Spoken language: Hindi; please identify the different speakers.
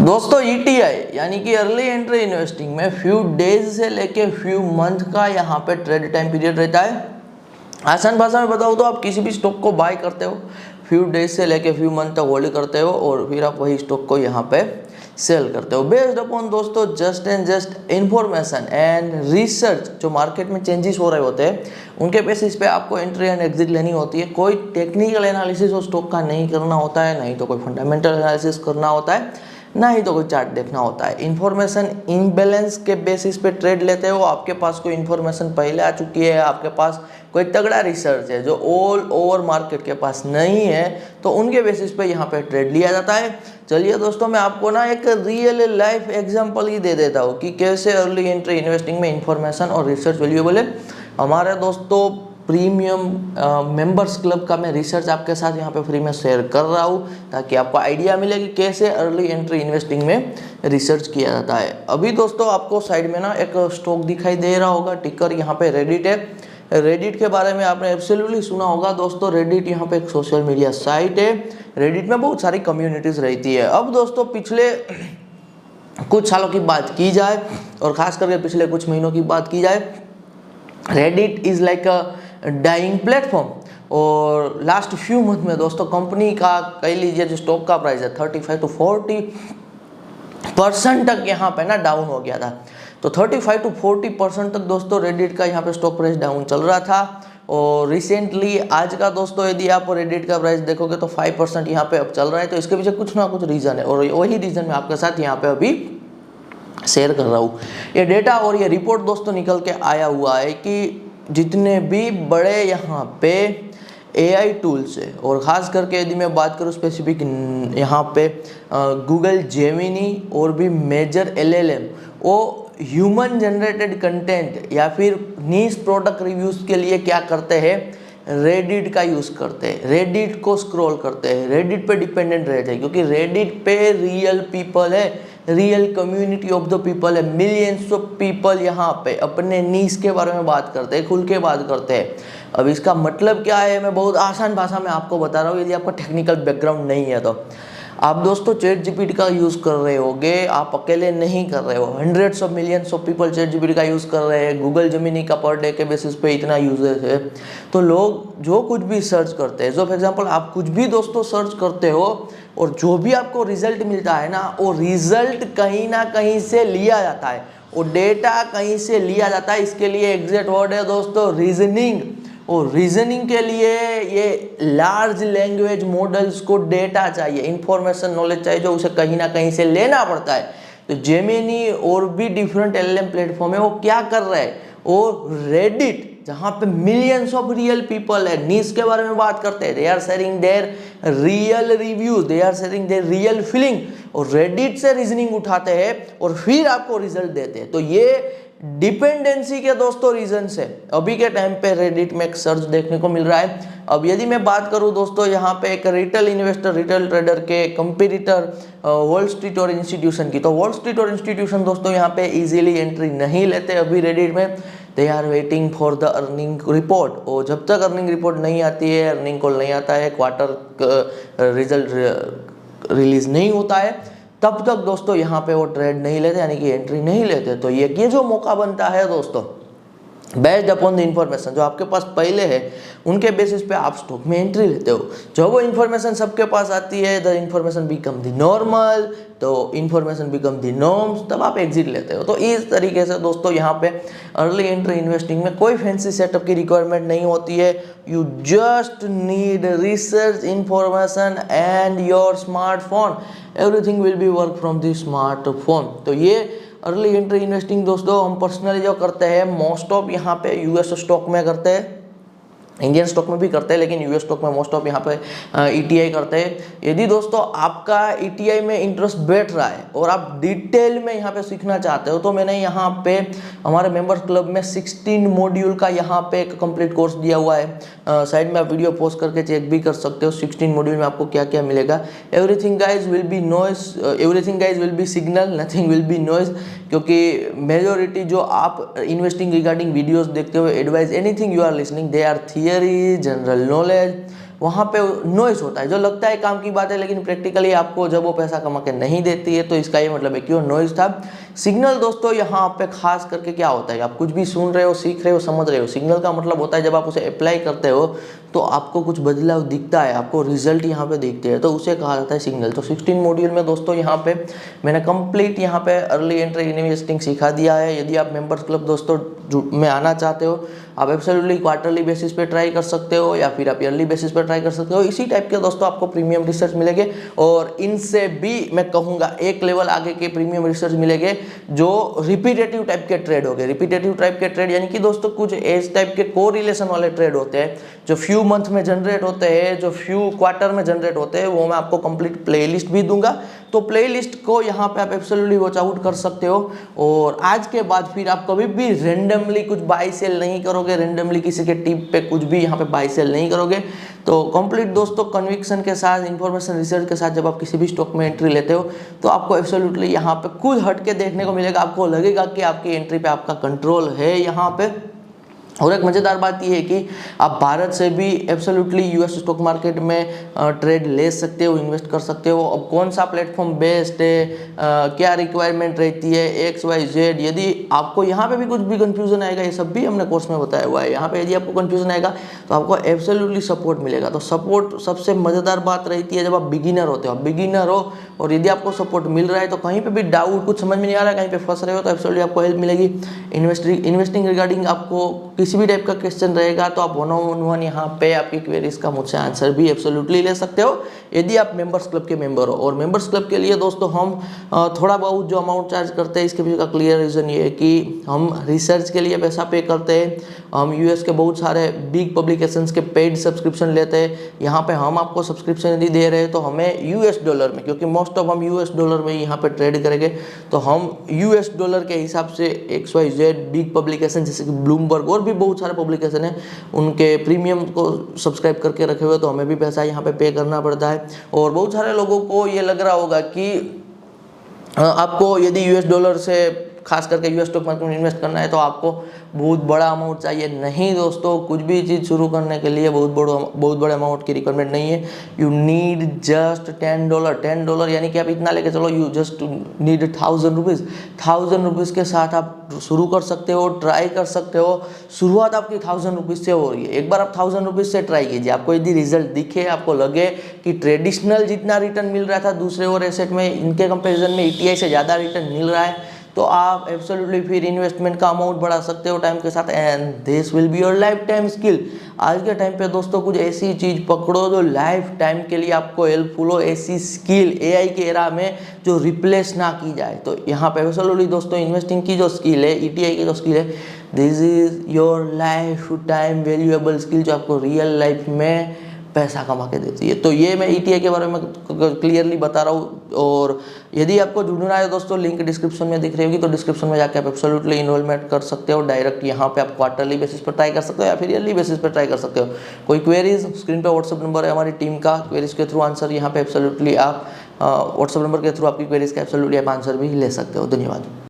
Speaker 1: दोस्तों ईटीआई यानी कि अर्ली एंट्री इन्वेस्टिंग में फ्यू डेज से लेके फ्यू मंथ का यहाँ पे ट्रेड टाइम पीरियड रहता है। आसान भाषा में बताऊँ तो आप किसी भी स्टॉक को बाय करते हो, फ्यू डेज से लेके फ्यू मंथ तक होल्ड करते हो और फिर आप वही स्टॉक को यहाँ पे सेल करते हो बेस्ड अपॉन दोस्तों just and just information and research. जो मार्केट में चेंजेस हो रहे होते हैं उनके बेसिस पे आपको एंट्री एंड एग्जिट लेनी होती है। कोई टेक्निकल एनालिसिस उस स्टॉक का नहीं करना होता है, नहीं तो कोई फंडामेंटल एनालिसिस करना होता है, ना ही तो कोई चार्ट देखना होता है। इन्फॉर्मेशन इम्बैलेंस के बेसिस पे ट्रेड लेते हो। आपके पास कोई इन्फॉर्मेशन पहले आ चुकी है, आपके पास कोई तगड़ा रिसर्च है जो ऑल ओवर मार्केट के पास नहीं है, तो उनके बेसिस पे यहाँ पे ट्रेड लिया जाता है। चलिए दोस्तों, मैं आपको ना एक रियल लाइफ एग्जांपल ही दे देता हूँ कि कैसे अर्ली एंट्री इन्वेस्टिंग में इन्फॉर्मेशन और रिसर्च वैल्यूएबल है। हमारे दोस्तों प्रीमियम मेंबर्स क्लब का मैं रिसर्च आपके साथ यहाँ पे फ्री में शेयर कर रहा हूँ ताकि आपको आइडिया मिले कि कैसे अर्ली एंट्री इन्वेस्टिंग में रिसर्च किया जाता है। अभी दोस्तों आपको साइड में ना एक स्टॉक दिखाई दे रहा होगा, टिकर यहाँ पे रेडिट है। रेडिट के बारे में आपने एब्सोल्युटली सुना होगा दोस्तों। रेडिट यहाँ पे एक सोशल मीडिया साइट है। रेडिट में बहुत सारी कम्युनिटीज रहती है। अब दोस्तों पिछले कुछ सालों की बात की जाए और खास करके पिछले कुछ महीनों की बात की जाए, Reddit is like a dying platform. और लास्ट फ्यू मंथ में दोस्तों कंपनी का कह लीजिए जो स्टॉक का प्राइस है 35 to 40% तक यहाँ पे ना डाउन हो गया था। तो 35 to 40% तक दोस्तों रेडिट का यहाँ पे स्टॉक प्राइस डाउन चल रहा था। और रिसेंटली आज का दोस्तों यदि आप रेडिट का प्राइस देखोगे तो 5% यहाँ पे अब चल रहा है। तो इसके पीछे कुछ ना कुछ रीज़न है और वही रीज़न मैं आपके साथ यहाँ पे अभी शेयर कर रहा हूँ। ये डेटा और ये रिपोर्ट दोस्तों निकल के आया हुआ है कि जितने भी बड़े यहाँ पे एआई टूल्स है, और ख़ास करके यदि मैं बात करूँ स्पेसिफिक यहाँ पे गूगल जेमिनी और भी मेजर एलएलएम, वो ह्यूमन जनरेटेड कंटेंट या फिर नीश प्रोडक्ट रिव्यूज़ के लिए क्या करते हैं, रेडिट का यूज़ करते हैं, रेडिट को स्क्रॉल करते हैं, रेडिट पे डिपेंडेंट रहते हैं क्योंकि रेडिट पे रियल पीपल है, real community of the people है। मिलियंस ऑफ पीपल यहाँ पे अपने नीश के बारे में बात करते हैं, खुल के बात करते हैं। अब इसका मतलब क्या है, मैं बहुत आसान भाषा में आपको बता रहा हूँ यदि आपका टेक्निकल बैकग्राउंड नहीं है तो। आप दोस्तों चैट जीपीटी का यूज़ कर रहे होगे, आप अकेले नहीं कर रहे हो, hundreds of millions of people chat GPT का यूज़ कर रहे हैं। गूगल जेमिनी का पर डे के बेसिस पे इतना यूजेस है। तो लोग जो कुछ भी सर्च करते हैं, जो फॉर एग्जांपल आप कुछ भी दोस्तों सर्च करते हो और जो भी आपको रिजल्ट मिलता है ना, वो रिजल्ट कहीं ना कहीं से लिया जाता है, वो डेटा कहीं से लिया जाता है। इसके लिए एग्जैक्ट वर्ड है दोस्तों रीजनिंग। और रीजनिंग के लिए ये लार्ज लैंग्वेज मॉडल्स को डेटा चाहिए, इंफॉर्मेशन नॉलेज चाहिए, जो उसे कहीं ना कहीं से लेना पड़ता है। तो जेमिनी और भी डिफरेंट एलएलएम प्लेटफॉर्म है, वो क्या कर रहे हैं, और रेडिट जहाँ पे मिलियंस ऑफ रियल पीपल है, नीश के बारे में बात करते हैं, they are sharing their real reviews, they are sharing their real feeling, और रेडिट से रीजनिंग उठाते हैं और फिर आपको रिजल्ट देते हैं। तो ये डिपेंडेंसी के दोस्तों रीजन से अभी के टाइम पे रेडिट में एक सर्च देखने को मिल रहा है। अब यदि मैं बात करूं दोस्तों यहाँ पे एक रिटेल इन्वेस्टर, रिटेल ट्रेडर के कंपटीटर वॉल स्ट्रीट और इंस्टीट्यूशन की, तो वॉल स्ट्रीट और इंस्टीट्यूशन दोस्तों यहाँ पे इजीली एंट्री नहीं लेते अभी रेडिट में। They are waiting for the earning report, और जब तक अर्निंग रिपोर्ट नहीं आती है, अर्निंग कॉल नहीं आता है, क्वार्टर रिजल्ट रिलीज नहीं होता है, तब तक दोस्तों यहाँ पे वो ट्रेड नहीं लेते, यानी कि एंट्री नहीं लेते। तो ये जो मौका बनता है दोस्तों बेस्ड अपॉन द इन्फॉर्मेशन जो आपके पास पहले है, उनके बेसिस पे आप स्टॉक में एंट्री लेते हो। जब वो इन्फॉर्मेशन सबके पास आती है, the information become the normal, तो इन्फॉर्मेशन बिकम द नॉर्म्स, तब आप एग्जिट लेते हो। तो इस तरीके से दोस्तों यहाँ पे अर्ली एंट्री इन्वेस्टिंग में कोई फैंसी सेटअप की रिक्वायरमेंट नहीं होती है। You just need research, information and your smartphone, everything will be work from the smartphone. तो ये अर्ली एंट्री इन्वेस्टिंग दोस्तों हम पर्सनली जो करते हैं, मोस्ट ऑफ यहाँ पे यूएस स्टॉक में करते हैं, इंडियन स्टॉक में भी करते हैं, लेकिन यूएस स्टॉक में मोस्ट ऑफ यहाँ पे ईटीआई करते हैं। यदि दोस्तों आपका ईटीआई में इंटरेस्ट बैठ रहा है और आप डिटेल में यहाँ पे सीखना चाहते हो, तो मैंने यहाँ पे हमारे मेंबर्स क्लब में 16 मॉड्यूल का यहाँ पे एक कंप्लीट कोर्स दिया हुआ है। साइड में आप वीडियो पोस्ट करके चेक भी कर सकते हो 16 मॉड्यूल में आपको क्या क्या मिलेगा। Everything guys will be noise, everything guys will be signal, nothing will be noise, क्योंकि मेजोरिटी जो आप इन्वेस्टिंग रिगार्डिंग वीडियोस देखते हो, advice, anything you are listening, they are theory, general knowledge, वहाँ पे नॉइस होता है, जो लगता है काम की बात है लेकिन प्रैक्टिकली आपको जब वो पैसा कमा के नहीं देती है, तो इसका ये मतलब है कि वो नॉइस था। सिग्नल दोस्तों यहाँ पे खास करके क्या होता है, आप कुछ भी सुन रहे हो, सीख रहे हो, समझ रहे हो, सिग्नल का मतलब होता है जब आप उसे अप्लाई करते हो तो आपको कुछ बदलाव दिखता है, आपको रिजल्ट यहाँ पे दिखते हैं, तो उसे कहा जाता है सिग्नल। तो 16 मॉड्यूल में दोस्तों यहाँ पे मैंने कंप्लीट यहाँ पे अर्ली एंट्री इन्वेस्टिंग सिखा दिया है। यदि आप मेंबर्स क्लब दोस्तों में आना चाहते हो, आप एब्सोल्युटली क्वार्टरली बेसिस पे ट्राई कर सकते हो या फिर आप ईयरली बेसिस पे ट्राई कर सकते हो। इसी टाइप के दोस्तों आपको प्रीमियम रिसर्च मिलेंगे और इनसे भी मैं कहूँगा एक लेवल आगे के प्रीमियम रिसर्च मिलेंगे जो रिपीटेटिव टाइप के ट्रेड हो गए। रिपीटेटिव टाइप के ट्रेड यानी कि दोस्तों कुछ इस टाइप के कोरिलेशन वाले ट्रेड होते हैं जो फ्यू मंथ में जनरेट होते हैं, जो फ्यू क्वार्टर में जनरेट होते हैं, वो मैं आपको कंप्लीट प्लेलिस्ट भी दूंगा। तो प्लेलिस्ट को यहाँ पे आप एब्सोल्युटली वॉच आउट कर सकते हो। और आज के बाद फिर आप कभी भी रेंडमली कुछ बाई सेल नहीं करोगे, रेंडमली किसी के टिप पे कुछ भी यहाँ पे बाई सेल नहीं करोगे। तो कंप्लीट दोस्तों कन्विक्शन के साथ, इंफॉर्मेशन रिसर्च के साथ जब आप किसी भी स्टॉक में एंट्री लेते हो तो आपको एब्सोल्युटली यहाँ पे कुछ हटके देखने को मिलेगा। आपको लगेगा कि आपकी एंट्री पे आपका कंट्रोल है यहाँ पे। और एक मज़ेदार बात यह है कि आप भारत से भी एब्सोल्युटली यूएस स्टॉक मार्केट में ट्रेड ले सकते हो, इन्वेस्ट कर सकते हो। अब कौन सा प्लेटफॉर्म बेस्ट है, क्या रिक्वायरमेंट रहती है, XYZ, यदि आपको यहाँ पे भी कुछ भी कंफ्यूजन आएगा, ये सब भी हमने कोर्स में बताया हुआ है। यहाँ पे यदि आपको कंफ्यूजन आएगा तो आपको एब्सोल्युटली सपोर्ट मिलेगा। तो सपोर्ट सबसे मज़ेदार बात रहती है जब आप बिगिनर होते हो। आप बिगिनर हो और यदि आपको सपोर्ट मिल रहा है तो कहीं पर भी डाउट, कुछ समझ में नहीं आ रहा है, कहीं पर फंस रहे हो, तो एब्सोल्युटली आपको हेल्प मिलेगी। इन्वेस्टिंग रिगार्डिंग आपको किसी भी टाइप का क्वेश्चन रहेगा तो आप 1-on-1 यहाँ पे आपकी क्वेरीज का मुझसे आंसर भी एब्सोल्युटली ले सकते हो यदि आप मेंबर्स क्लब के मेंबर हो। और मेंबर्स क्लब के लिए दोस्तों हम थोड़ा बहुत जो अमाउंट चार्ज करते हैं, इसके पीछे का क्लियर रीज़न ये है कि हम रिसर्च के लिए पैसा पे करते हैं। हम यूएस के बहुत सारे बिग पब्लिकेशंस के पेड सब्सक्रिप्शन लेते हैं। यहाँ पे हम आपको सब्सक्रिप्शन यदि दे रहे हैं तो हमें यूएस डॉलर में, क्योंकि मोस्ट ऑफ हम यूएस डॉलर में यहाँ पे ट्रेड करेंगे, तो हम यूएस डॉलर के हिसाब से XYZ बिग पब्लिकेशन जैसे कि ब्लूमबर्ग और भी बहुत सारे पब्लिकेशन है, उनके प्रीमियम को सब्सक्राइब करके रखे हुए, तो हमें भी पैसा यहाँ पे करना पड़ता है। और बहुत सारे लोगों को ये लग रहा होगा कि आपको यदि यूएस डॉलर से खास करके यूएस स्टॉक मार्केट में इन्वेस्ट करना है तो आपको बहुत बड़ा अमाउंट चाहिए। नहीं दोस्तों, कुछ भी चीज़ शुरू करने के लिए बहुत बड़े अमाउंट की रिक्वायरमेंट नहीं है। यू नीड जस्ट $10 यानी कि आप इतना लेके चलो, you just need 1000 rupees. 1000 rupees के साथ आप शुरू कर सकते हो, ट्राई कर सकते हो। शुरुआत आपकी 1000 रुपीज़ से हो रही है। एक बार आप 1000 रुपीज़ से ट्राई कीजिए। आपको यदि रिजल्ट दिखे, आपको लगे कि ट्रेडिशनल जितना रिटर्न मिल रहा था दूसरे और एसेट में, इनके कंपेरिजन में ETI से ज़्यादा रिटर्न मिल रहा है, तो आप एब्सोल्युटली फिर इन्वेस्टमेंट का अमाउंट बढ़ा सकते हो टाइम के साथ। And this will be your life time skill. आज के टाइम पे दोस्तों कुछ ऐसी चीज़ पकड़ो जो लाइफ टाइम के लिए आपको हेल्पफुल हो, ऐसी स्किल AI के एरा में जो रिप्लेस ना की जाए। तो यहाँ पे एब्सोल्युटली दोस्तों इन्वेस्टिंग की जो स्किल है, ETI की जो स्किल है, this is your life time valuable skill जो आपको रियल लाइफ में पैसा कमा के देती है। तो ये मैं ETI के बारे में क्लियरली बता रहा हूँ। और यदि आपको जुड़ना है दोस्तों, लिंक डिस्क्रिप्शन में दिख रही होगी, तो डिस्क्रिप्शन में जाकर आप एब्सोल्युटली इन्रोलमेंट कर सकते हो। डायरेक्ट यहाँ पे आप क्वार्टरली बेसिस पर ट्राई कर सकते हो या फिर ईयरली बेसिस पर ट्राई कर सकते हो। कोई क्वेरीज, स्क्रीन पर व्हाट्सअप नंबर है हमारी टीम का, क्वेरीज के थ्रू आंसर यहाँ पे एब्सोल्युटली आप व्हाट्सअप नंबर के थ्रू आपकी क्वेरीज का एब्सोल्युटली आप आंसर भी ले सकते हो। धन्यवाद।